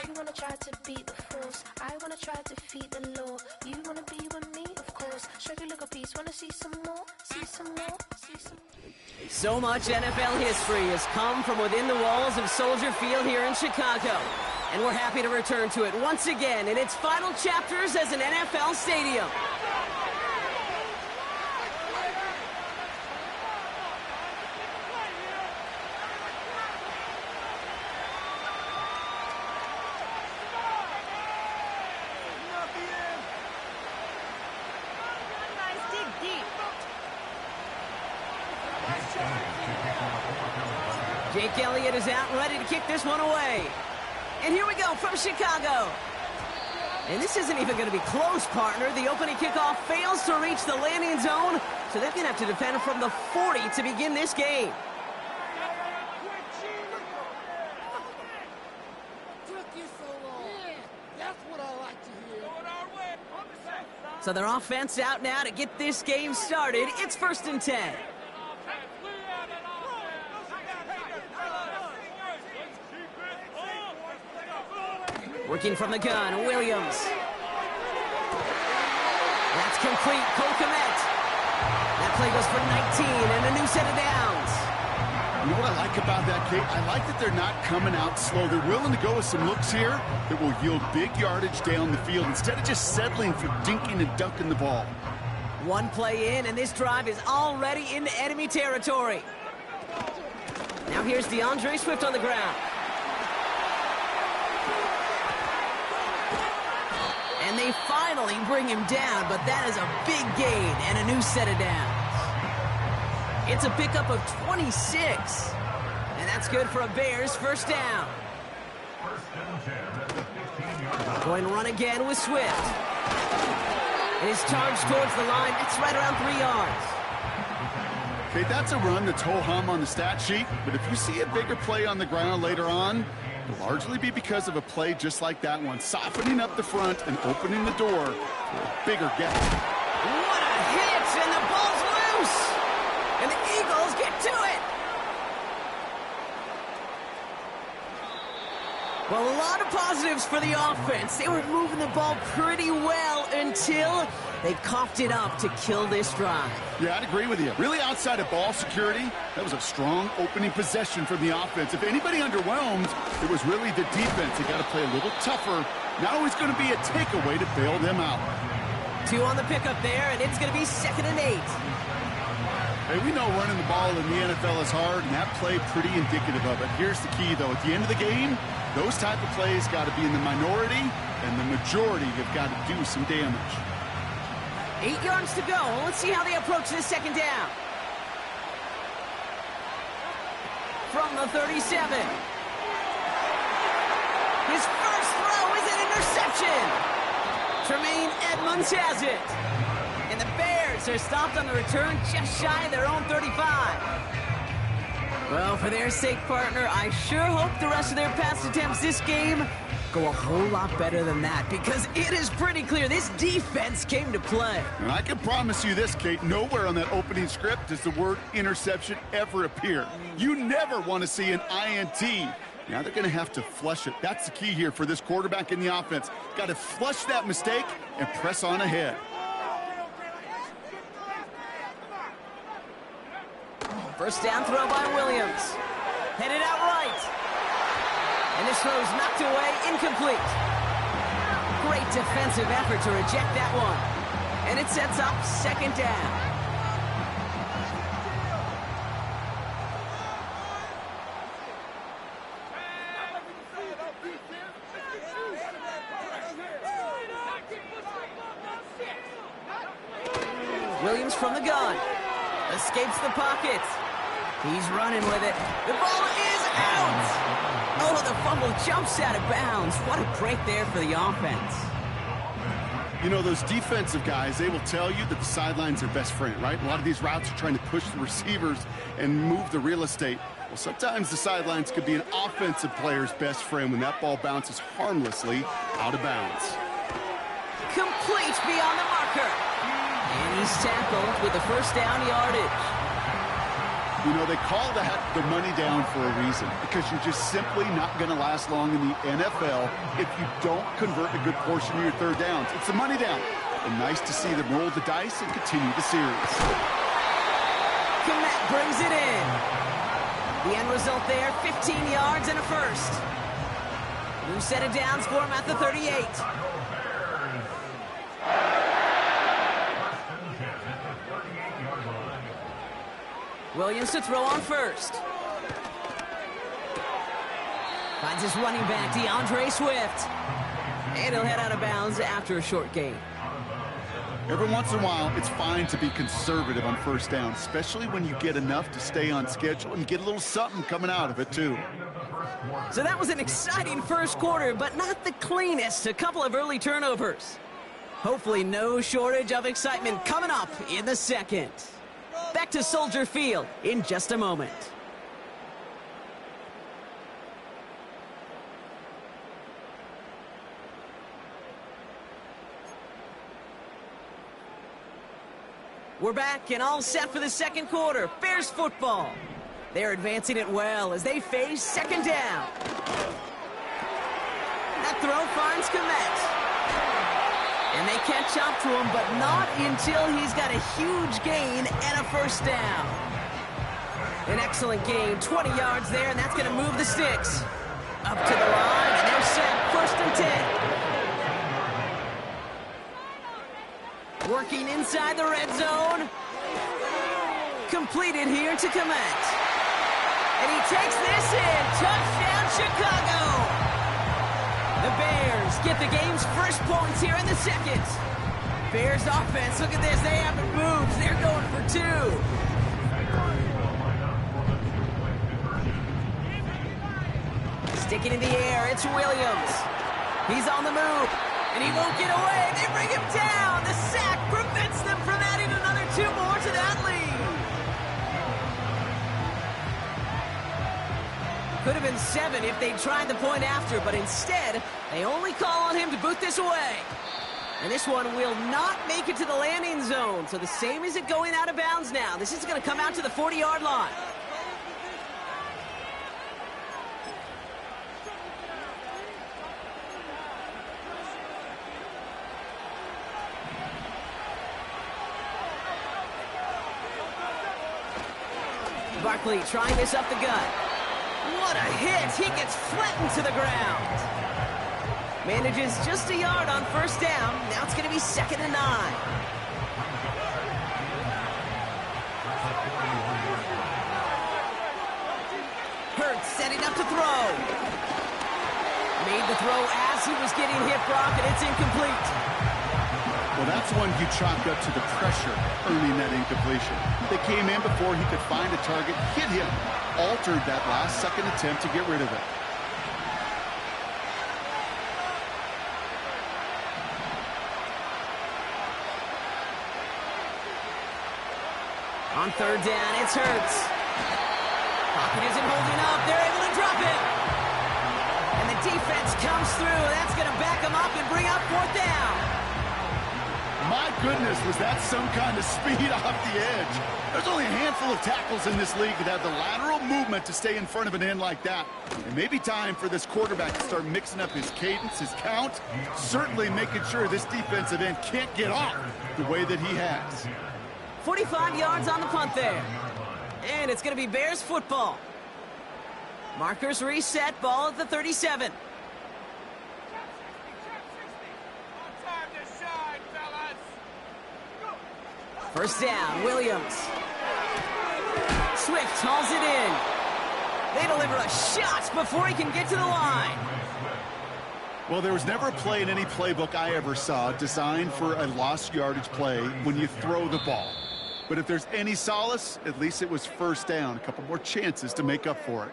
You wanna try to beat the force, I wanna try to defeat the law. You wanna be with me, of course. Show you look a piece, wanna see some more, see some more, see some more. So much NFL history has come from within the walls of Soldier Field here in Chicago. And we're happy to return to it once again in its final chapters as an NFL stadium. Jake Elliott is out and ready to kick this one away. And here we go from Chicago. And this isn't even going to be close, partner. The opening kickoff fails to reach the landing zone, so they're going to have to defend from the 40 to begin this game. So their offense out now to get this game started. It's 1st and 10. Working from the gun, Williams. That's complete, Cole Kmet. That play goes for 19 and a new set of downs. You know what I like about that, Kate? I like that they're not coming out slow. They're willing to go with some looks here that will yield big yardage down the field instead of just settling for dinking and dunking the ball. One play in, and this drive is already into enemy territory. Now here's DeAndre Swift on the ground. And they finally bring him down, but that is a big gain and a new set of downs. It's a pickup of 26, and that's good for a Bears first down. Going to run again with Swift. And his charge towards the line, it's right around 3 yards. Okay, that's a run that's ho-hum on the stat sheet, but if you see a bigger play on the ground later on, it'll largely be because of a play just like that one, softening up the front and opening the door for a bigger gap. What a hit, and the ball's loose! And the Eagles get to it! Well, a lot of positives for the offense. They were moving the ball pretty well until they coughed it up to kill this drive. Yeah, I'd agree with you. Really outside of ball security, that was a strong opening possession from the offense. If anybody underwhelmed, it was really the defense. They got to play a little tougher. Not always going to be a takeaway to bail them out. 2 on the pickup there, and it's going to be 2nd and 8. Hey, we know running the ball in the NFL is hard, and that play pretty indicative of it. Here's the key, though. At the end of the game, those type of plays got to be in the minority, and the majority have got to do some damage. 8 yards to go. Let's see how they approach this 2nd down. From the 37. His first throw is an interception. Tremaine Edmonds has it. And the Bears are stopped on the return just shy of their own 35. Well, for their sake, partner, I sure hope the rest of their pass attempts this game go a whole lot better than that, because it is pretty clear this defense came to play. And I can promise you this, Kate, nowhere on that opening script does the word interception ever appear. You never want to see an INT. Now they're going to have to flush it. That's the key here for this quarterback in the offense. Got to flush that mistake and press on ahead. First down throw by Williams. Headed out right. And this throw's knocked away, incomplete. Great defensive effort to reject that one. And it sets up 2nd down. Williams from the gun. Escapes the pocket. He's running with it. The ball is out! Oh, the fumble jumps out of bounds. What a break there for the offense. You know, those defensive guys, they will tell you that the sideline's their best friend, right? A lot of these routes are trying to push the receivers and move the real estate. Well, sometimes the sidelines could be an offensive player's best friend when that ball bounces harmlessly out of bounds. Complete beyond the marker. And he's tackled with the first down yardage. You know, they call that the money down for a reason, because you're just simply not going to last long in the NFL if you don't convert a good portion of your third downs. It's the money down. And nice to see them roll the dice and continue the series. Kmet brings it in. The end result there, 15 yards and a first. New set of downs for him at the 38. Williams to throw on first. Finds his running back, DeAndre Swift. And he'll head out of bounds after a short gain. Every once in a while, it's fine to be conservative on first down, especially when you get enough to stay on schedule and get a little something coming out of it, too. So that was an exciting first quarter, but not the cleanest. A couple of early turnovers. Hopefully no shortage of excitement coming up in the second. Back to Soldier Field in just a moment. We're back and all set for the second quarter. Bears football. They're advancing it well as they face second down. That throw finds Kmet. And they catch up to him, but not until he's got a huge gain and a first down. An excellent gain, 20 yards there, and that's going to move the sticks. Up to the line, and they're set, 1st and 10. Working inside the red zone. Completed here to Kmet. And he takes this in. Touchdown, Chicago. The Bears get the game's first points here in the second. Bears offense, look at this. They haven't moved. They're going for 2. Sticking in the air, it's Williams. He's on the move. And he won't get away. They bring him down. The sack prevents them from adding another 2 more to that lead. Could have been 7 if they tried the point after, but instead, they only call on him to boot this away. And this one will not make it to the landing zone. So the same as it going out of bounds now. This is going to come out to the 40-yard line. Barkley trying this up the gut. What a hit! He gets flattened to the ground. Manages just a yard on first down. Now it's going to be 2nd and 9. Hurts setting up to throw. Made the throw as he was getting hit, Brock, and it's incomplete. Well, that's one you chalk up to the pressure earning that incompletion. They came in before he could find a target, hit him, altered that last-second attempt to get rid of it. On 3rd down, it's Hurts. Pocket isn't holding up. They're able to drop it. And the defense comes through. That's going to back them up and bring up 4th down. My goodness, was that some kind of speed off the edge. There's only a handful of tackles in this league that have the lateral movement to stay in front of an end like that. It may be time for this quarterback to start mixing up his cadence, his count, certainly making sure this defensive end can't get off the way that he has. 45 yards on the punt there. And it's going to be Bears football. Markers reset, ball at the 37. First down, Williams. Swift hauls it in. They deliver a shot before he can get to the line. Well, there was never a play in any playbook I ever saw designed for a lost yardage play when you throw the ball. But if there's any solace, at least it was first down. A couple more chances to make up for it.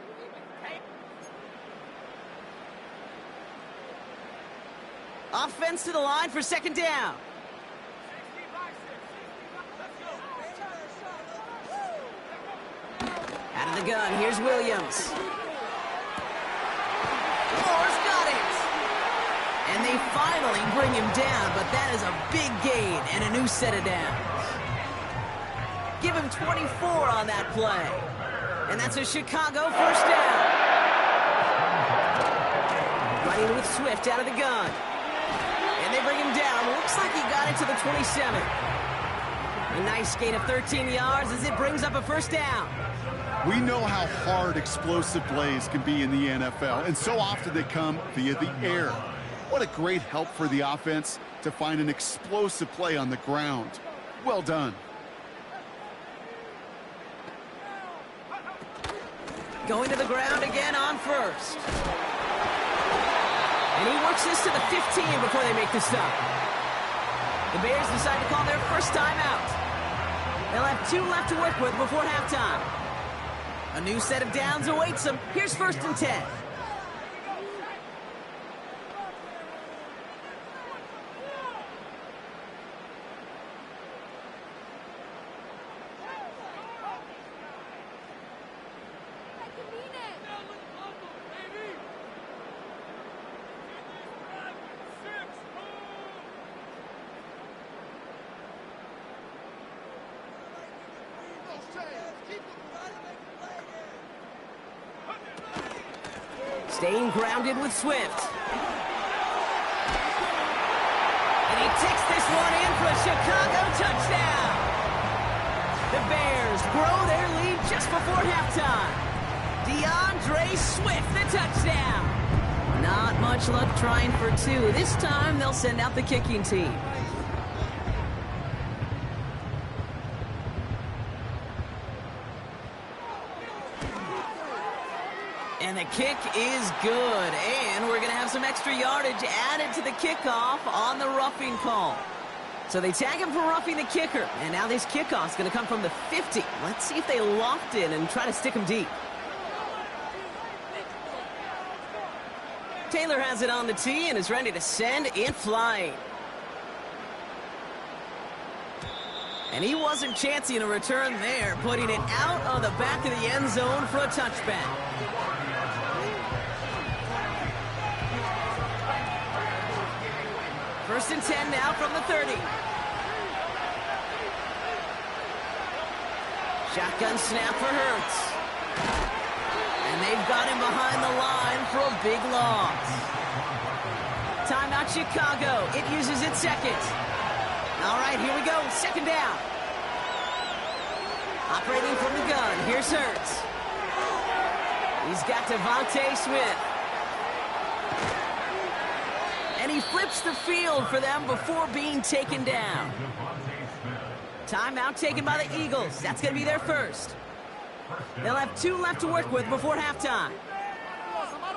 Offense to the line for 2nd down. Out of the gun, here's Williams. Moore's got it. And they finally bring him down, but that is a big gain and a new set of downs. give him 24 on that play. And that's a Chicago first down. Running with Swift out of the gun. And they bring him down. Looks like he got into the 27. A nice gain of 13 yards as it brings up a first down. We know how hard explosive plays can be in the NFL, and so often they come via the air. What a great help for the offense to find an explosive play on the ground. Well done. Going to the ground again on first. And he works this to the 15 before they make the stop. The Bears decide to call their first timeout. They'll have 2 left to work with before halftime. A new set of downs awaits them. Here's 1st and 10. Staying grounded with Swift. And he takes this one in for a Chicago touchdown. The Bears grow their lead just before halftime. DeAndre Swift, the touchdown. Not much luck trying for 2. This time they'll send out the kicking team. And the kick is good. And we're going to have some extra yardage added to the kickoff on the roughing call. So they tag him for roughing the kicker. And now this kickoff's going to come from the 50. Let's see if they loft in and try to stick him deep. Taylor has it on the tee and is ready to send it flying. And he wasn't chancing a return there, putting it out of the back of the end zone for a touchback. First and 10 now from the 30. Shotgun snap for Hurts. And they've got him behind the line for a big loss. Timeout Chicago. It uses its second. All right, here we go. 2nd down. Operating from the gun. Here's Hurts. He's got Devontae Smith. And he flips the field for them before being taken down. Timeout taken by the Eagles. That's going to be their first. They'll have 2 left to work with before halftime.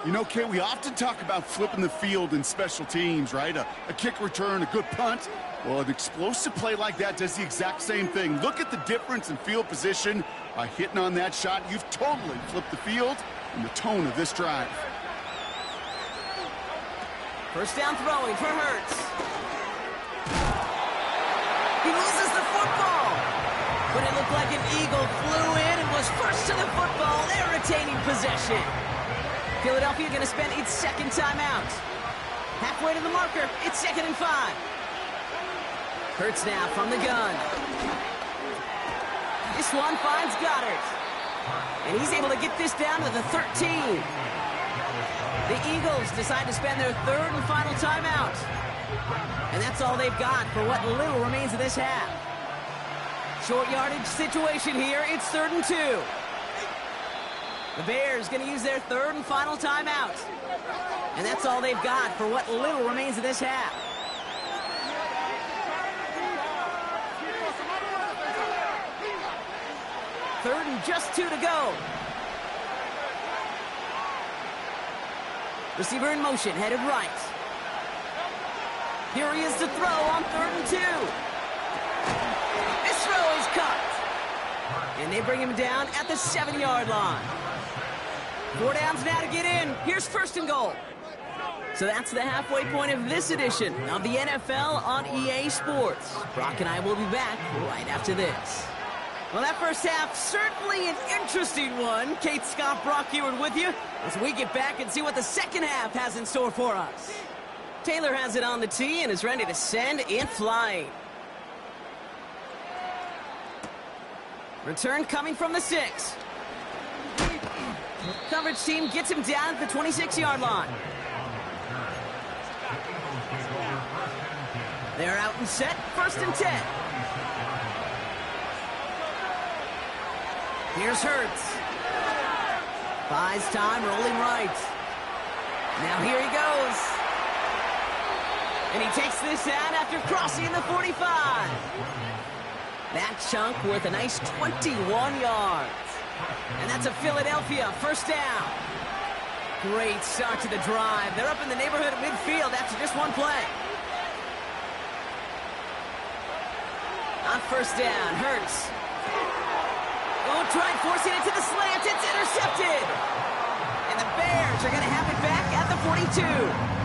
You know, Kay, we often talk about flipping the field in special teams, right? A kick return, a good punt. Well, an explosive play like that does the exact same thing. Look at the difference in field position. By hitting on that shot, you've totally flipped the field and the tone of this drive. First down throwing for Hurts. He loses the football. But it looked like an Eagle flew in and was first to the football. They're retaining possession. Philadelphia going to spend its 2nd timeout. Halfway to the marker. It's 2nd and 5. Hurts now from the gun. This one finds Goddard. And he's able to get this down to the 13. The Eagles decide to spend their 3rd and final timeout. And that's all they've got for what little remains of this half. Short yardage situation here. It's 3rd and 2. The Bears going to use their 3rd and final timeout. And that's all they've got for what little remains of this half. Third and just 2 to go. Receiver in motion, headed right. Here he is to throw on 3rd and 2. This throw is caught. And they bring him down at the 7-yard line. 4 downs now to get in. Here's 1st and goal. So that's the halfway point of this edition of the NFL on EA Sports. Brock and I will be back right after this. Well, that first half, certainly an interesting one. Kate, Scott, Brock Eward with you as we get back and see what the second half has in store for us. Taylor has it on the tee and is ready to send it flying. Return coming from the 6. Coverage team gets him down at the 26-yard line. They're out and set, 1st and 10. Here's Hurts. Buys time, rolling right. Now here he goes. And he takes this out after crossing the 45. That chunk worth a nice 21 yards. And that's a Philadelphia 1st down. Great start to the drive. They're up in the neighborhood of midfield after just one play. On 1st down, Hurts. Oh, try forcing it to the slant. It's intercepted. And the Bears are going to have it back at the 42.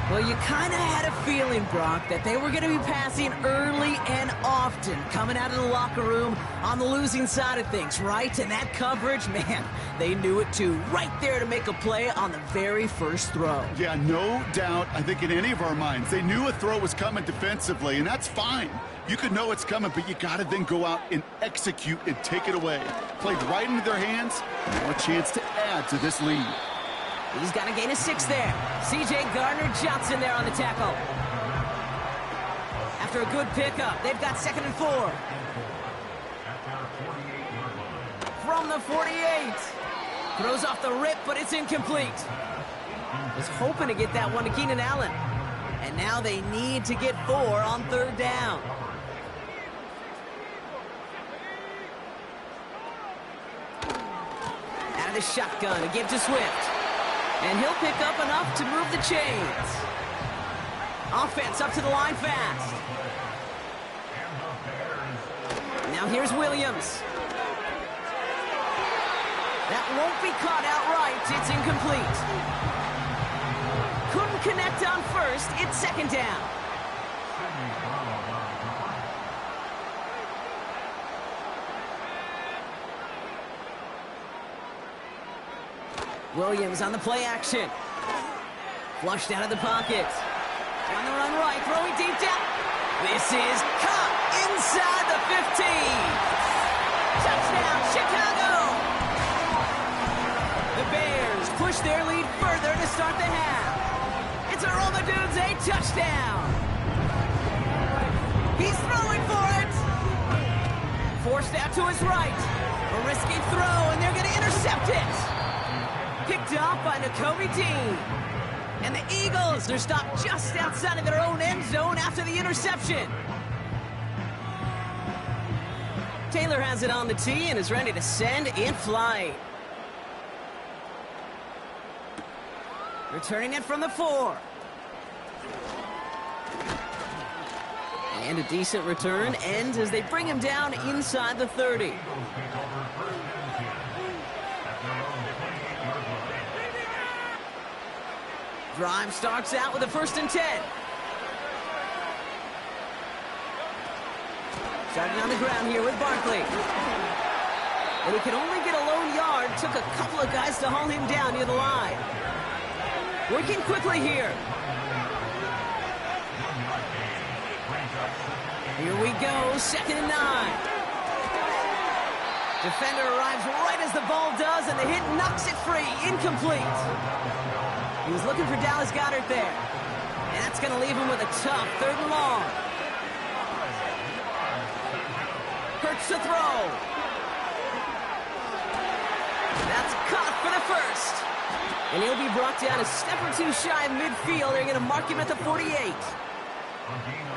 Well, you kind of had a feeling, Brock, that they were going to be passing early and often coming out of the locker room on the losing side of things, right? And that coverage, man, they knew it too. Right there to make a play on the very first throw. Yeah, no doubt, I think in any of our minds, they knew a throw was coming defensively, and that's fine. You could know it's coming, but you got to then go out and execute and take it away. Played right into their hands, now a chance to add to this lead. He's got a gain of 6 there. C.J. Gardner-Johnson there on the tackle. After a good pickup, they've got 2nd and 4. From the 48. Throws off the rip, but it's incomplete. Was hoping to get that one to Keenan Allen. And now they need to get 4 on 3rd down. Out of the shotgun, a give to Swift. And he'll pick up enough to move the chains. Offense up to the line fast. Now here's Williams. That won't be caught outright. It's incomplete. Couldn't connect on 1st. It's 2nd down. Williams on the play action. Flushed out of the pocket. On the run right, throwing deep down. This is caught inside the 15. Touchdown, Chicago! The Bears push their lead further to start the half. It's a Roma Dudes, a touchdown. He's throwing for it. Forced out to his right. A risky throw, and they're going to intercept it. Picked up by Nakobe Dean. And the Eagles are stopped just outside of their own end zone after the interception. Taylor has it on the tee and is ready to send in flight. Returning it from the 4. And a decent return ends as they bring him down inside the 30. Drive starts out with a 1st and 10. Starting on the ground here with Barkley. And he could only get a lone yard. Took a couple of guys to haul him down near the line. Working quickly here. Here we go, 2nd and 9. Defender arrives right as the ball does, and the hit knocks it free. Incomplete. He was looking for Dallas Goedert there. And that's going to leave him with a tough 3rd and long. Hurts to throw. That's caught for the 1st. And he'll be brought down a step or 2 shy of midfield. They're going to mark him at the 48.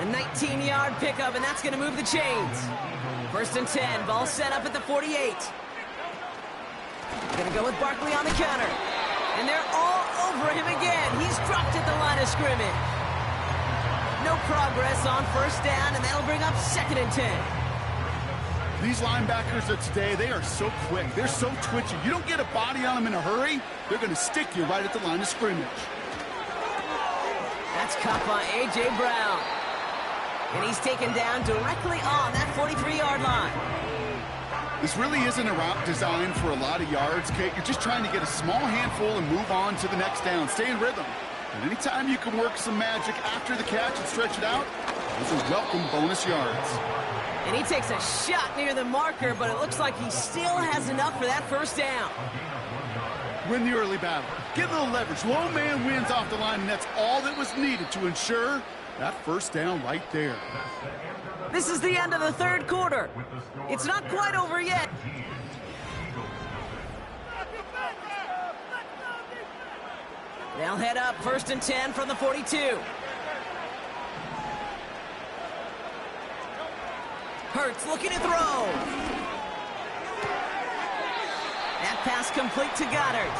A 19-yard pickup, and that's going to move the chains. 1st and 10. Ball set up at the 48. Going to go with Barkley on the counter. And they're all over him again. He's dropped at the line of scrimmage. No progress on 1st down, and that'll bring up 2nd and 10. These linebackers of today, they are so quick. They're so twitchy. You don't get a body on them in a hurry, they're going to stick you right at the line of scrimmage. That's caught by A.J. Brown. And he's taken down directly on that 43-yard line. This really isn't a route designed for a lot of yards, Kate. You're just trying to get a small handful and move on to the next down. Stay in rhythm. And anytime you can work some magic after the catch and stretch it out, Those are welcome bonus yards. And he takes a shot near the marker, but it looks like he still has enough for that first down. Win the early battle. Get a little leverage. Low man wins off the line, and that's all that was needed to ensure that first down right there. This is the end of the third quarter. It's not quite over yet. They'll head up 1st and 10 from the 42. Hurts looking to throw. That pass complete to Goddard.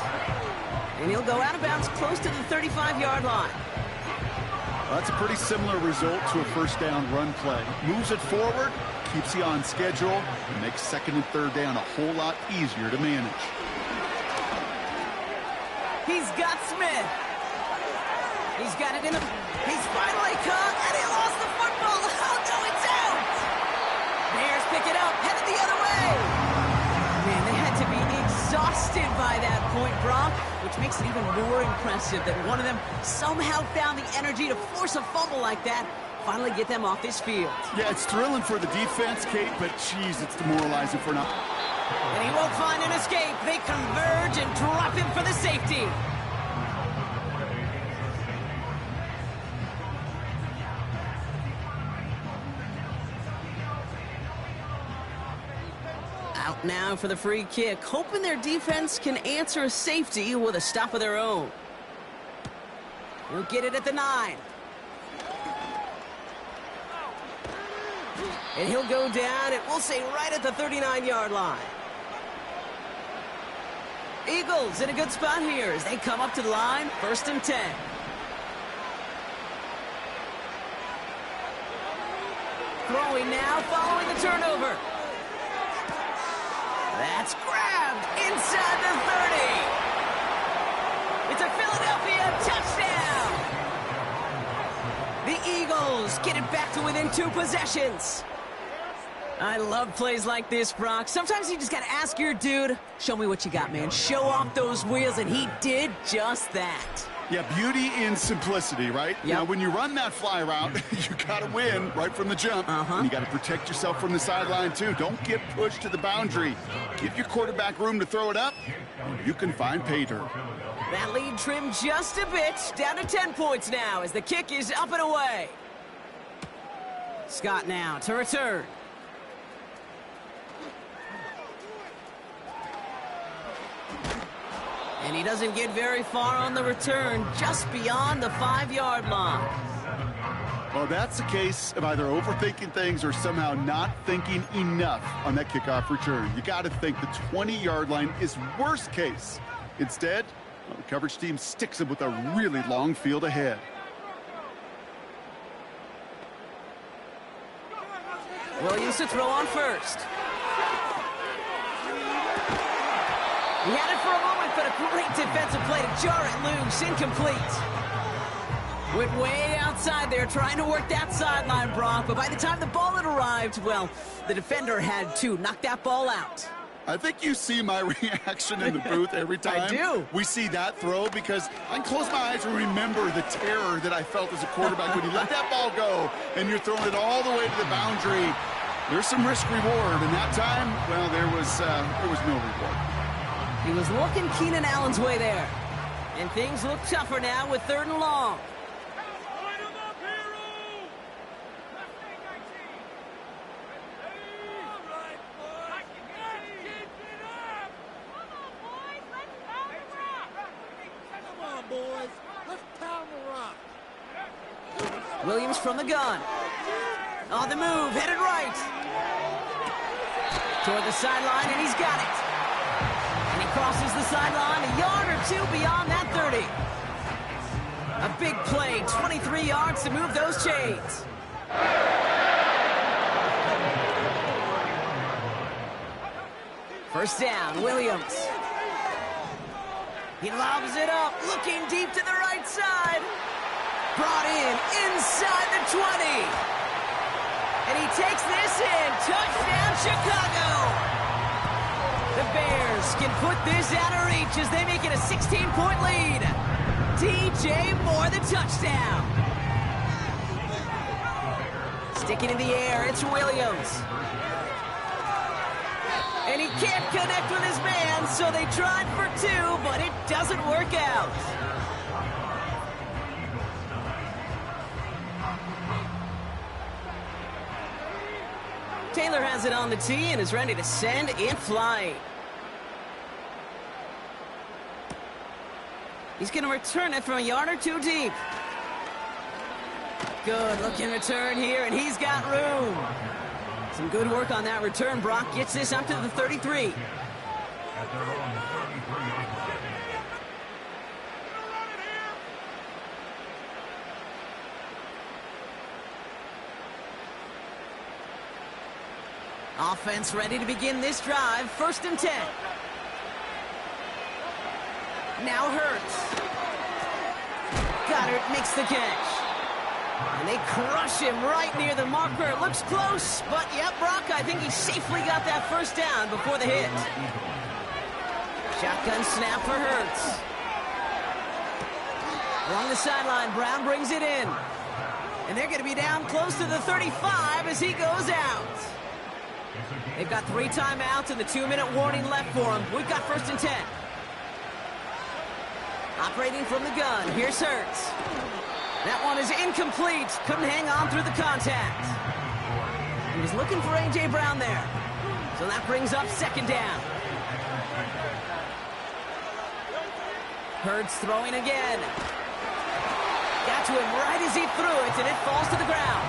And he'll go out of bounds close to the 35-yard line. Well, that's a pretty similar result to a first down run play. Moves it forward, keeps you on schedule, and makes second and third down a whole lot easier to manage. He's got Smith. He's got it in him. He's finally caught, and he lost the football. Oh, no, it's out. Bears pick it up, headed the other way. Man, they had to be exhausted by that point, Brock, which makes it even more impressive that one of them somehow found the energy to force a fumble like that, finally get them off this field. Yeah, it's thrilling for the defense, Kate, but, geez, it's demoralizing for now. And he won't find an escape. They converge and drop him for the safety. Out now for the free kick, hoping their defense can answer a safety with a stop of their own. He'll get it at the 9. And he'll go down, and we'll say right at the 39-yard line. Eagles in a good spot here as they come up to the line, 1st and 10. Throwing now, following the turnover. That's grabbed inside the 30. It's a Philadelphia touchdown. The Eagles get it back to within 2 possessions. I love plays like this, Brock. Sometimes you just got to ask your dude, show me what you got, man. Show off those wheels, and he did just that. Yeah, beauty in simplicity, right? Yep. Now, when you run that fly route, you got to win right from the jump. And you got to protect yourself from the sideline, too. Don't get pushed to the boundary. Give your quarterback room to throw it up, and you can find pay dirt. That lead trimmed just a bit, down to 10 points now as the kick is up and away. Scott now to return. And he doesn't get very far on the return, just beyond the 5-yard line. Well, that's a case of either overthinking things or somehow not thinking enough on that kickoff return. You got to think the 20-yard line is worst case. Instead, the coverage team sticks him with a really long field ahead. Williams to throw on first. He had it for a moment, but a great defensive play to jar it loose, incomplete. Went way outside there, trying to work that sideline, Brock, but by the time the ball had arrived, well, the defender had to knock that ball out. I think you see my reaction in the booth every time I do. we see that throw, because I close my eyes and remember the terror that I felt as a quarterback when you let that ball go and you're throwing it all the way to the boundary. There's some risk reward, and that time, well, there was no reward. He was looking Keenan Allen's way there. And things look tougher now with 3rd and long. Williams from the gun. On the move, headed right. Toward the sideline, and he's got it. And he crosses the sideline a yard or 2 beyond that 30. A big play, 23 yards to move those chains. First down, Williams. He lobs it up, looking deep to the right side. Brought in inside the 20. And he takes this in. Touchdown, Chicago. The Bears can put this out of reach as they make it a 16-point lead. DJ Moore, the touchdown. Sticking in the air, it's Williams. And he can't connect with his man, so they tried for two, but it doesn't work out. Taylor has it on the tee and is ready to send it flying. He's going to return it from a yard or two deep. Good looking return here, and he's got room. Some good work on that return. Brock gets this up to the 33. Offense ready to begin this drive. 1st and 10. Now Hurts. Goddard makes the catch. And they crush him right near the marker. It looks close, but yep, Brock, I think he safely got that 1st down before the hit. Shotgun snap for Hurts. Along the sideline, Brown brings it in. And they're going to be down close to the 35 as he goes out. They've got 3 timeouts and the 2-minute warning left for them. We've got 1st and 10. Operating from the gun, here's Hurts. That one is incomplete. Couldn't hang on through the contact. He was looking for A.J. Brown there. So that brings up 2nd down. Hurts throwing again. Got to him right as he threw it, and it falls to the ground.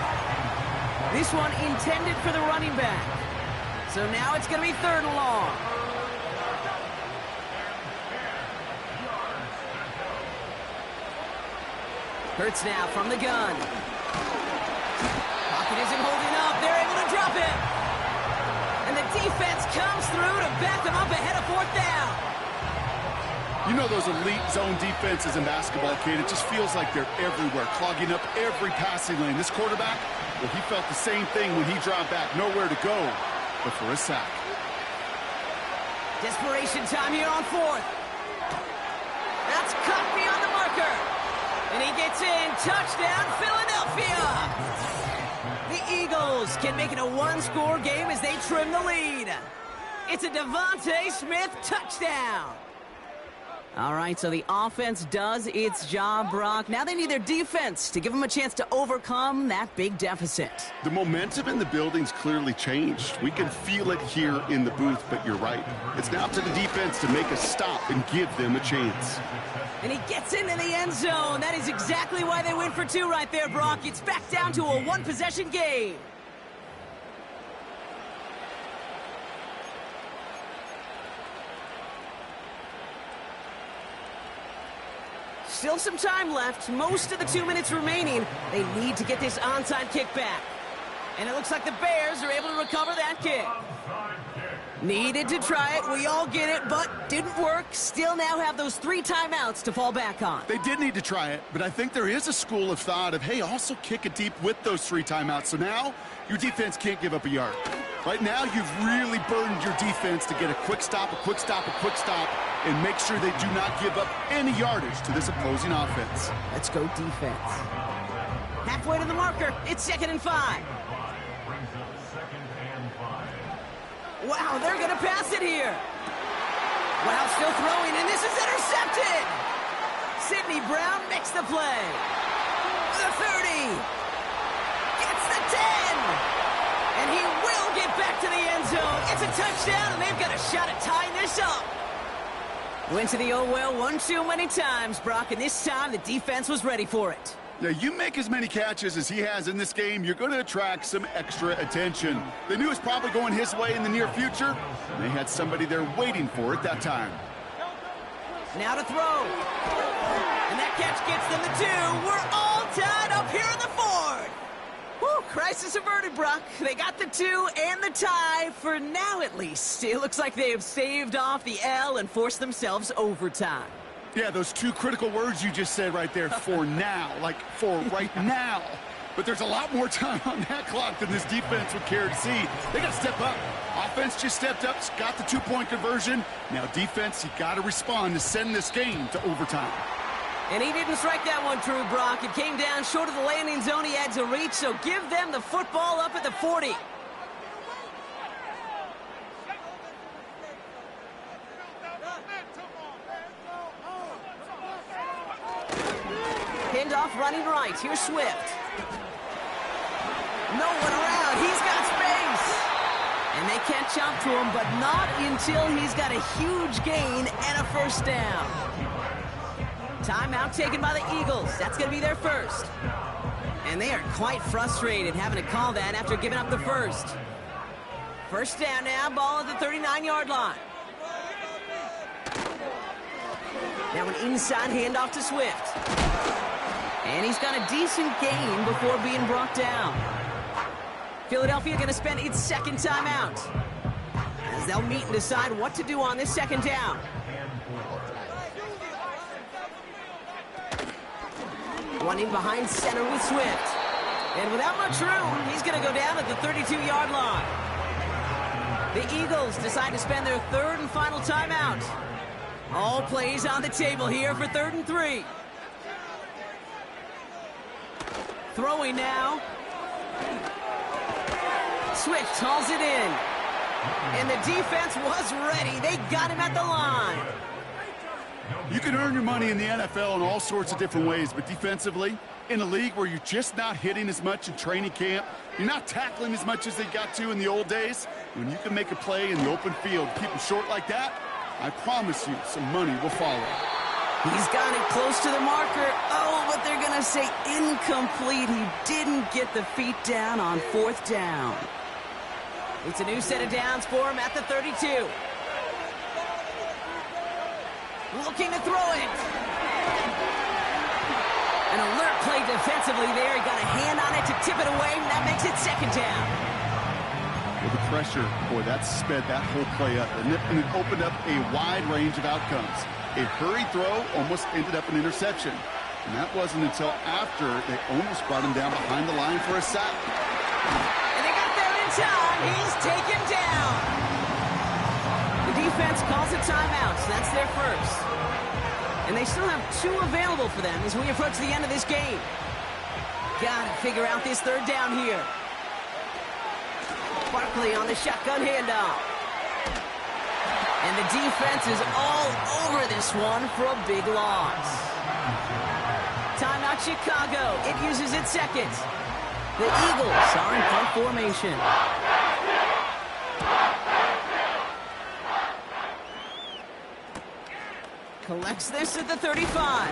This one intended for the running back. So now it's going to be 3rd and long. Hurts now from the gun. Pocket isn't holding up. They're able to drop it. And the defense comes through to back them up ahead of 4th down. You know those elite zone defenses in basketball, kid. It just feels like they're everywhere, clogging up every passing lane. This quarterback, well, he felt the same thing when he dropped back. Nowhere to go but for a sack. Desperation time here on 4th. That's cut beyond the marker. And he gets in. Touchdown, Philadelphia! The Eagles can make it a 1-score game as they trim the lead. It's a Devontae Smith touchdown. All right, so the offense does its job, Brock. Now they need their defense to give them a chance to overcome that big deficit. The momentum in the building's clearly changed. We can feel it here in the booth, but you're right. It's now up to the defense to make a stop and give them a chance. And he gets into the end zone. That is exactly why they went for 2 right there, Brock. It's back down to a 1-possession game. Still some time left. Most of the 2 minutes remaining. They need to get this onside kick back. And it looks like the Bears are able to recover that kick. Needed to try it. We all get it, but didn't work. Still now have those 3 timeouts to fall back on. They did need to try it, but I think there is a school of thought of, hey, also kick it deep with those 3 timeouts. So now your defense can't give up a yard. Right now, you've really burdened your defense to get a quick stop, a quick stop, a quick stop, and make sure they do not give up any yardage to this opposing offense. Let's go defense. Halfway to the marker. It's 2nd and 5. Wow, they're going to pass it here. Wow, still throwing, and this is intercepted. Sidney Brown makes the play. The 30. Gets the 10. And he will get back to the end zone. It's a touchdown, and they've got a shot at tying this up. Went to the oh well one too many times, Brock, and this time the defense was ready for it. Now, you make as many catches as he has in this game, you're going to attract some extra attention. They knew it was probably going his way in the near future. They had somebody there waiting for it that time. Now to throw. And that catch gets them the 2. We're all tied up here in the 4th. Whew, crisis averted, Brock. They got the 2 and the tie, for now at least. It looks like they have saved off the L and forced themselves overtime. Yeah, those 2 critical words you just said right there, for now, like for right now. But there's a lot more time on that clock than this defense would care to see. They got to step up. Offense just stepped up, got the 2-point conversion. Now defense, you got to respond to send this game to overtime. And he didn't strike that one true, Brock. It came down short of the landing zone he had to reach, so give them the football up at the 40. Handoff running right. Here's Swift. No one around. He's got space. And they can't jump to him, but not until he's got a huge gain and a first down. Timeout taken by the Eagles. That's going to be their first. And they are quite frustrated having to call that after giving up the first. First down now, ball at the 39-yard line. Now an inside handoff to Swift. And he's got a decent gain before being brought down. Philadelphia going to spend its second timeout, as they'll meet and decide what to do on this second down. One in behind center with Swift. And without much room, he's going to go down at the 32-yard line. The Eagles decide to spend their third and final timeout. All plays on the table here for 3rd and 3. Throwing now. Swift hauls it in. And the defense was ready. They got him at the line. You can earn your money in the NFL in all sorts of different ways, but defensively, in a league where you're just not hitting as much in training camp, you're not tackling as much as they got to in the old days, when you can make a play in the open field, keep them short like that, I promise you some money will follow. He's got it close to the marker. Oh, but they're going to say incomplete. He didn't get the feet down on 4th down. It's a new set of downs for him at the 32. Looking to throw it. An alert play defensively there. He got a hand on it to tip it away, and that makes it 2nd down. With the pressure, boy, that sped that whole play up, and it opened up a wide range of outcomes. A hurried throw almost ended up an interception. And that wasn't until after they almost brought him down behind the line for a sack. And they got there in time. He's taken down. The defense calls a timeout, so that's their first. And they still have 2 available for them as we approach the end of this game. Gotta figure out this 3rd down here. Barkley on the shotgun handoff. And the defense is all over this one for a big loss. Timeout Chicago. It uses its second. The Eagles are in punt formation. Collects this at the 35.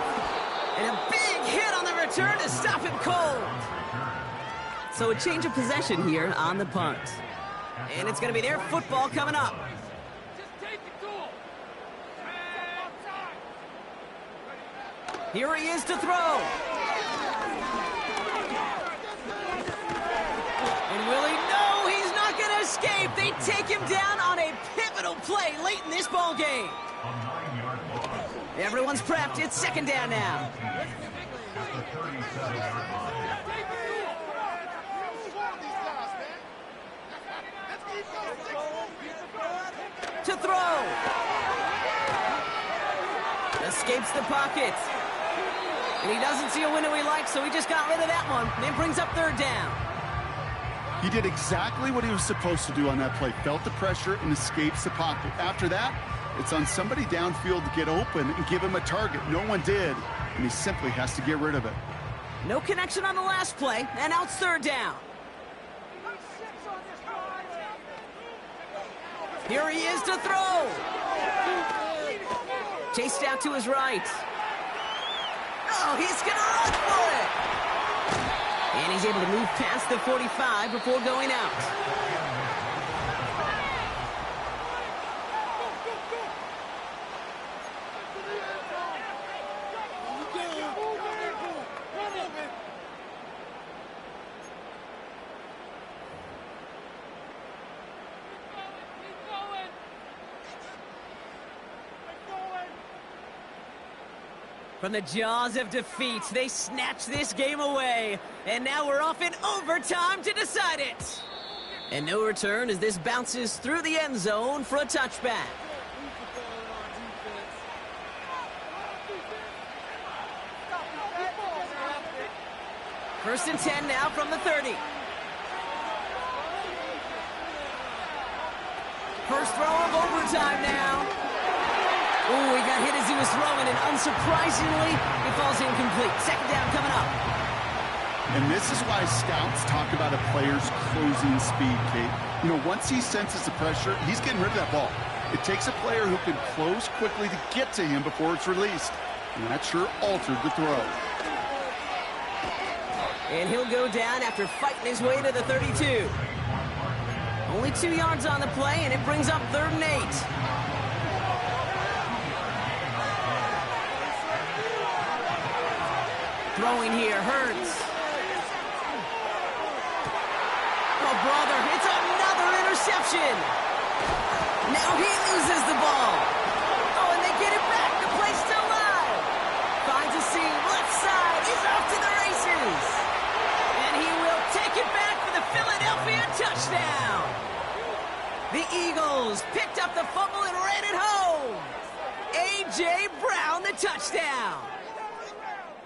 And a big hit on the return to stop him cold. So a change of possession here on the punt. And it's going to be their football coming up. Here he is to throw. And will he? No, he's not going to escape. They take him down on a pivotal play late in this ball game. Everyone's prepped. It's 2nd down now. To throw. Escapes the pocket. And he doesn't see a window he likes, so he just got rid of that one. Then brings up 3rd down. He did exactly what he was supposed to do on that play. Felt the pressure and escapes the pocket. After that, it's on somebody downfield to get open and give him a target. No one did, and he simply has to get rid of it. No connection on the last play, and now it's 3rd down. Here he is to throw. Chased out to his right. Oh, he's going to run for it. And he's able to move past the 45 before going out. From the jaws of defeat, they snatch this game away. And now we're off in overtime to decide it. And no return as this bounces through the end zone for a touchback. First and 10 now from the 30. First throw of overtime now. Oh, he got hit as he was throwing, and unsurprisingly, it falls incomplete. Second down coming up. And this is why scouts talk about a player's closing speed, Kate. You know, once he senses the pressure, he's getting rid of that ball. It takes a player who can close quickly to get to him before it's released. And that sure altered the throw. And he'll go down after fighting his way to the 32. Only 2 yards on the play, and it brings up 3rd and 8. Throwing here, Hurts. Oh, brother, it's another interception. Now he loses the ball. Oh, and they get it back. The play's still live. Finds a seam, left side. He's off to the races. And he will take it back for the Philadelphia touchdown. The Eagles picked up the fumble and ran it home. A.J. Brown, the touchdown.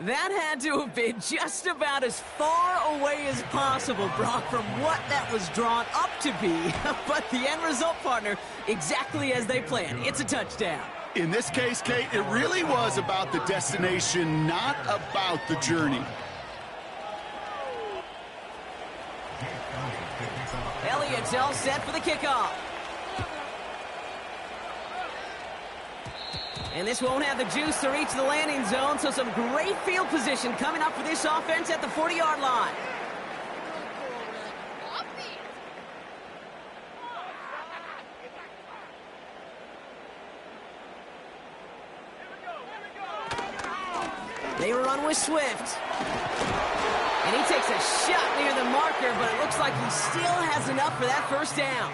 That had to have been just about as far away as possible, Brock, from what that was drawn up to be. But the end result, partner, exactly as they planned. It's a touchdown. In this case, Kate, it really was about the destination, not about the journey. Elliott's all set for the kickoff. And this won't have the juice to reach the landing zone, so some great field position coming up for this offense at the 40-yard line. They run with Swift. And he takes a shot near the marker, but it looks like he still has enough for that first down.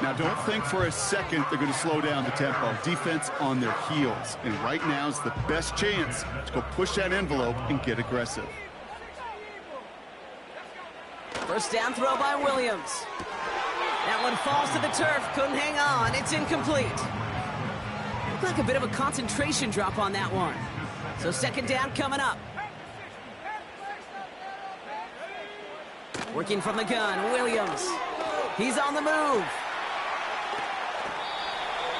Now, don't think for a second they're going to slow down the tempo. Defense on their heels. And right now is the best chance to go push that envelope and get aggressive. First down throw by Williams. That one falls to the turf. Couldn't hang on. It's incomplete. Looked like a bit of a concentration drop on that one. So second down coming up. Working from the gun, Williams. He's on the move.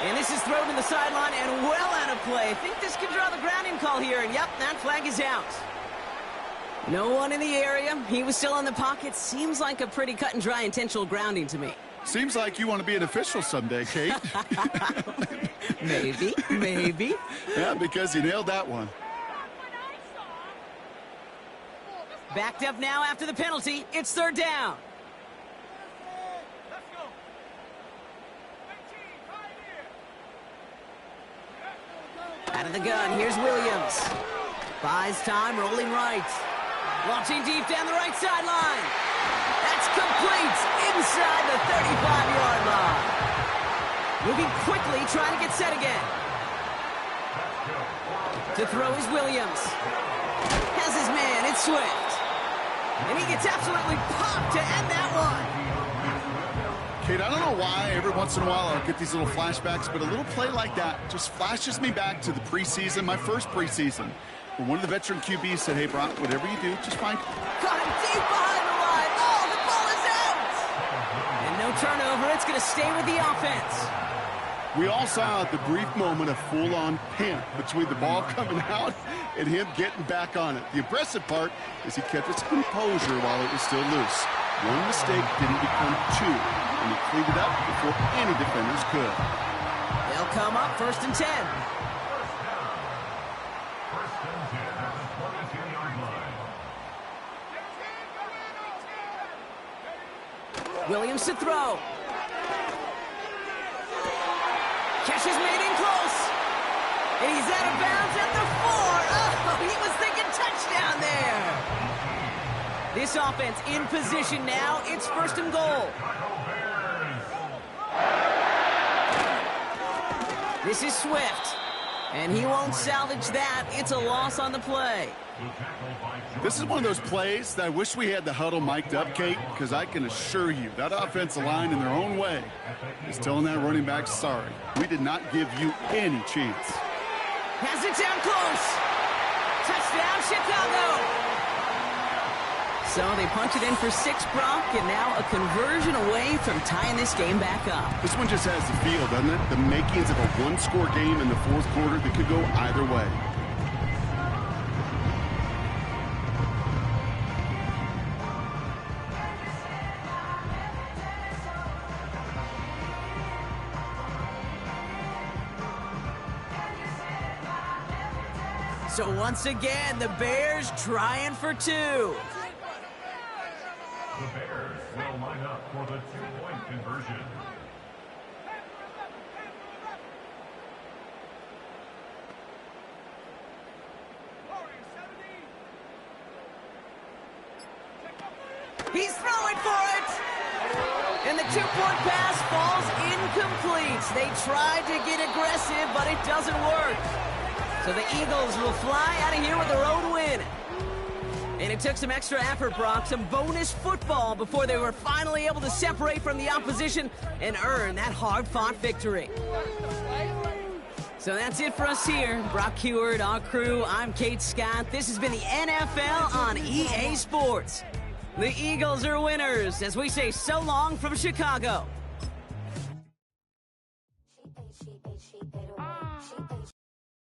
And this is thrown to the sideline and well out of play. I think this could draw the grounding call here. And yep, that flag is out. No one in the area. He was still in the pocket. Seems like a pretty cut and dry intentional grounding to me. Seems like you want to be an official someday, Kate. Maybe. Yeah, because you nailed that one. Backed up now after the penalty. It's third down. Out of the gun, here's Williams. Buys time, rolling right. Launching deep down the right sideline. That's complete inside the 35-yard line. Moving quickly, trying to get set again. To throw is Williams. Has his man, it's Swift. And he gets absolutely popped to end that one. Kate, I don't know why every once in a while I'll get these little flashbacks, but a little play like that just flashes me back to the preseason, my first preseason, where one of the veteran QBs said, hey, Brock, whatever you do, just find... Caught him deep behind the line. Oh, the ball is out! And no turnover. It's going to stay with the offense. We all saw the brief moment of full-on panic between the ball coming out and him getting back on it. The impressive part is he kept his composure while it was still loose. One mistake didn't become two, and he cleaned it up before any defenders could. They'll come up first and 10. Williams to throw. Catch is made in close. And he's out of bounds at the 4. Oh, he was thinking touchdown there. This offense in position now. It's first and goal. This is Swift. And he won't salvage that. It's a loss on the play. This is one of those plays that I wish we had the huddle mic'd up, Kate, because I can assure you that offensive line in their own way is telling that running back, sorry, we did not give you any chance. Has it down close. Touchdown, Chicago. So they punch it in for 6, Brock, and now a conversion away from tying this game back up. This one just has the feel, doesn't it? The makings of a one-score game in the fourth quarter that could go either way. So once again, the Bears trying for 2. The Bears will line up for the 2-point conversion. He's throwing for it! And the 2-point pass falls incomplete. They tried to get aggressive, but it doesn't work. So the Eagles will fly out of here with a road win. And it took some extra effort, Brock, some bonus football before they were finally able to separate from the opposition and earn that hard-fought victory. So that's it for us here. Brock Huard, our crew, I'm Kate Scott. This has been the NFL on EA Sports. The Eagles are winners as we say so long from Chicago.